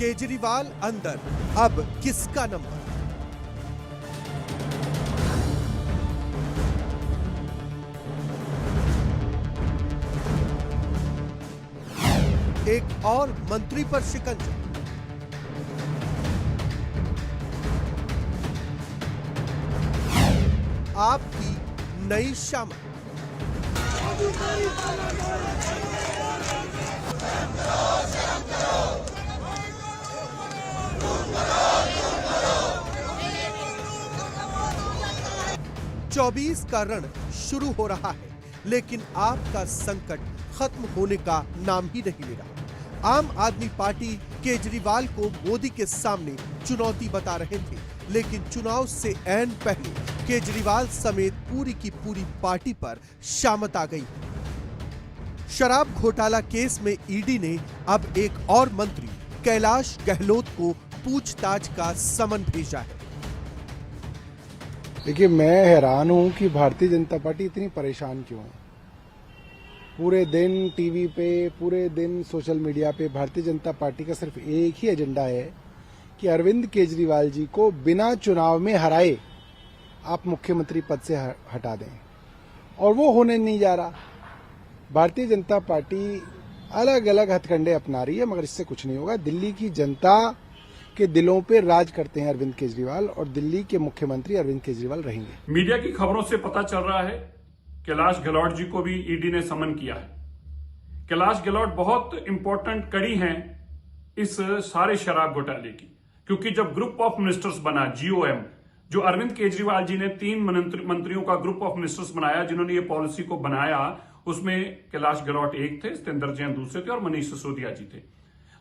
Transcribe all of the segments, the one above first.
केजरीवाल अंदर, अब किसका नंबर? एक और मंत्री पर शिकंजा। आपकी नई शामत। चौबीस का रण शुरू हो रहा है, लेकिन आपका संकट खत्म होने का नाम ही नहीं ले रहा। आम आदमी पार्टी केजरीवाल को मोदी के सामने चुनौती बता रहे थे, लेकिन चुनाव से ऐन पहले केजरीवाल समेत पूरी की पूरी पार्टी पर शामत आ गई। शराब घोटाला केस में ईडी ने अब एक और मंत्री कैलाश गहलोत को पूछताछ का समन भेजा है। देखिए, मैं हैरान हूं कि भारतीय जनता पार्टी इतनी परेशान क्यों है। पूरे दिन टीवी पे, पूरे दिन सोशल मीडिया पे भारतीय जनता पार्टी का सिर्फ एक ही एजेंडा है कि अरविंद केजरीवाल जी को बिना चुनाव में हराए आप मुख्यमंत्री पद से हटा दें, और वो होने नहीं जा रहा। भारतीय जनता पार्टी अलग अलग हथकंडे अपना रही है, मगर इससे कुछ नहीं होगा। दिल्ली की जनता के दिलों पे राज करते हैं अरविंद केजरीवाल, और दिल्ली के मुख्यमंत्री अरविंद केजरीवाल रहेंगे। मीडिया की खबरों से पता चल रहा है कैलाश गहलोत जी को भी ईडी ने समन किया है। कैलाश गहलोत बहुत इंपॉर्टेंट कड़ी हैं इस सारे शराब घोटाले की, क्योंकि जब ग्रुप ऑफ मिनिस्टर्स बना GOM, जो अरविंद केजरीवाल जी ने 3 मंत्रियों का ग्रुप ऑफ मिनिस्टर्स बनाया जिन्होंने ये पॉलिसी को बनाया, उसमें कैलाश गहलोत एक थे, सत्येंद्र जैन दूसरे थे और मनीष सिसोदिया जी थे।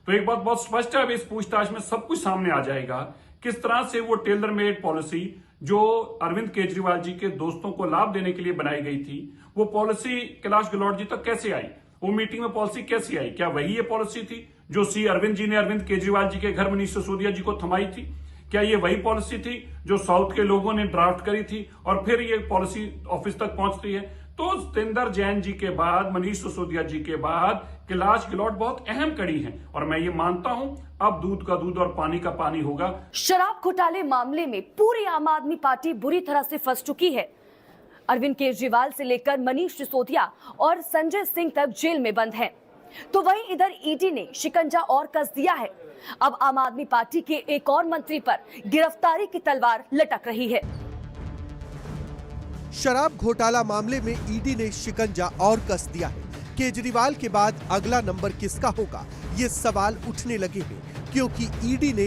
तो एक बात बहुत स्पष्ट है, अब इस पूछताछ में सब कुछ सामने आ जाएगा किस तरह से वो टेलर मेड पॉलिसी जो अरविंद केजरीवाल जी के दोस्तों को लाभ देने के लिए बनाई गई थी, वो पॉलिसी कैलाश गहलोत जी तक कैसे आई, वो मीटिंग में पॉलिसी कैसे आई? क्या वही ये पॉलिसी थी जो अरविंद जी ने अरविंद केजरीवाल जी के घर मनीष सिसोदिया जी को थमाई थी? क्या ये वही पॉलिसी थी जो साउथ के लोगों ने ड्राफ्ट करी थी और फिर ये पॉलिसी ऑफिस तक पहुंचती है? तो सत्येंद्र जैन जी के बाद, मनीष सिसोदिया जी के बाद कैलाश गहलोत बहुत अहम कड़ी है, और मैं ये मानता हूं अब दूध का दूध और पानी का पानी होगा। शराब घोटाले मामले में पूरी आम आदमी पार्टी बुरी तरह से फंस चुकी है। अरविंद केजरीवाल से लेकर मनीष सिसोदिया और संजय सिंह तक जेल में बंद हैं। तो वहीं इधर ईडी ने शिकंजा और कस दिया है। अब आम आदमी पार्टी के एक और मंत्री पर गिरफ्तारी की तलवार लटक रही है। शराब घोटाला मामले में ईडी ने शिकंजा और कस दिया है। केजरीवाल के बाद अगला नंबर किसका होगा, ये सवाल उठने लगे हैं, क्योंकि ईडी ने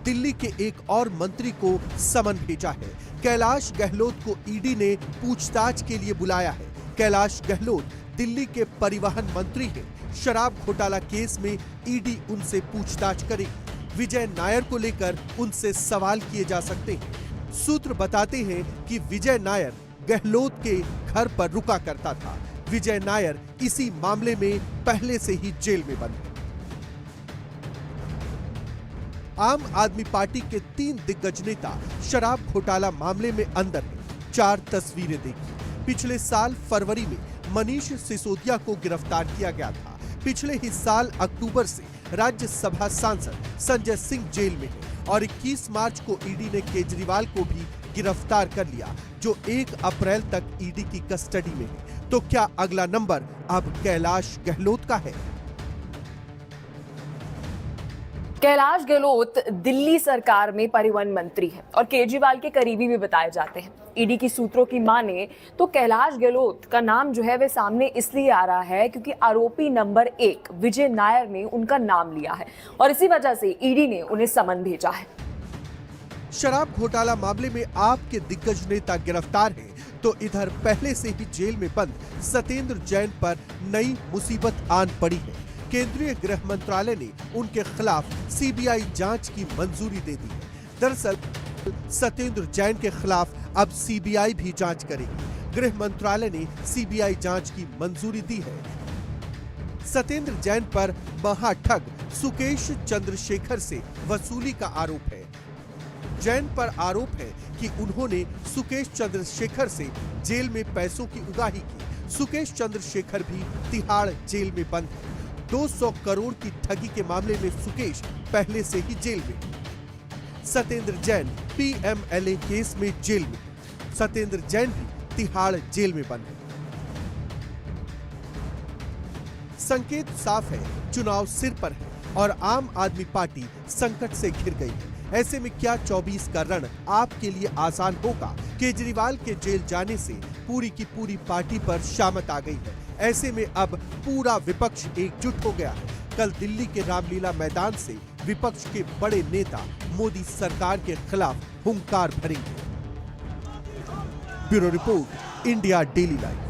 दिल्ली के एक और मंत्री को समन भेजा है। कैलाश गहलोत को ईडी ने पूछताछ के लिए बुलाया है। कैलाश गहलोत दिल्ली के परिवहन मंत्री हैं। शराब घोटाला केस में ईडी उनसे पूछताछ करेगी। विजय नायर को लेकर उनसे सवाल किए जा सकते हैं। सूत्र बताते हैं कि विजय नायर गहलोत के घर पर रुका करता था। विजय नायर इसी मामले में पहले से ही जेल में बंद है। आम आदमी पार्टी के 3 दिग्गज नेता शराब घोटाला मामले में अंदर हैं। 4 तस्वीरें देखी। पिछले साल फरवरी में मनीष सिसोदिया को गिरफ्तार किया गया था। पिछले ही साल अक्टूबर से राज्यसभा सांसद संजय सिंह जेल में है, और 21 मार्च को ईडी ने केजरीवाल को भी गिरफ्तार कर लिया, जो 1 अप्रैल तक ईडी की कस्टडी में है। तो क्या अगला नंबर अब कैलाश गहलोत का है? कैलाश गहलोत दिल्ली सरकार में परिवहन मंत्री हैं और केजरीवाल के करीबी भी बताए जाते हैं। ईडी की सूत्रों की माने तो कैलाश गहलोत का नाम जो है वे सामने इसलिए आ रहा है क्योंकि आरोपी नंबर 1 विजय नायर ने उनका नाम लिया है, और इसी वजह से ईडी ने उन्हें समन भेजा है। शराब घोटाला मामले में आपके दिग्गज नेता गिरफ्तार हैं, तो इधर पहले से ही जेल में बंद सत्येंद्र जैन पर नई मुसीबत आन पड़ी है। केंद्रीय गृह मंत्रालय ने उनके खिलाफ सीबीआई जांच की मंजूरी दे दी है। दरअसल सत्येंद्र जैन के खिलाफ अब सीबीआई भी जांच करेगी। गृह मंत्रालय ने सीबीआई जांच की मंजूरी दी है। सत्येंद्र जैन पर महाठग सुकेश चंद्रशेखर से वसूली का आरोप है। जैन पर आरोप है कि उन्होंने सुकेश चंद्रशेखर से जेल में पैसों की उगाही की। सुकेश चंद्रशेखर भी तिहाड़ जेल में बंद है। 200 करोड़ की ठगी के मामले में सुकेश पहले से ही जेल में। सत्येंद्र जैन पीएमएलए केस में जेल में। सत्येंद्र जैन भी तिहाड़ जेल में बंद है। संकेत साफ है, चुनाव सिर पर है और आम आदमी पार्टी संकट से घिर गई है। ऐसे में क्या 24 का रण आपके लिए आसान होगा? केजरीवाल के जेल जाने से पूरी की पूरी पार्टी पर शामत आ गई है। ऐसे में अब पूरा विपक्ष एकजुट हो गया है। कल दिल्ली के रामलीला मैदान से विपक्ष के बड़े नेता मोदी सरकार के खिलाफ हुंकार भरेंगे। Bureau report, India daily life.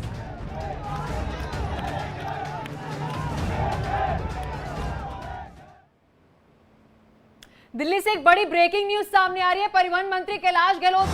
Delhi से एक बड़ी ब्रेकिंग न्यूज सामने आ रही है। परिवहन मंत्री कैलाश गहलोत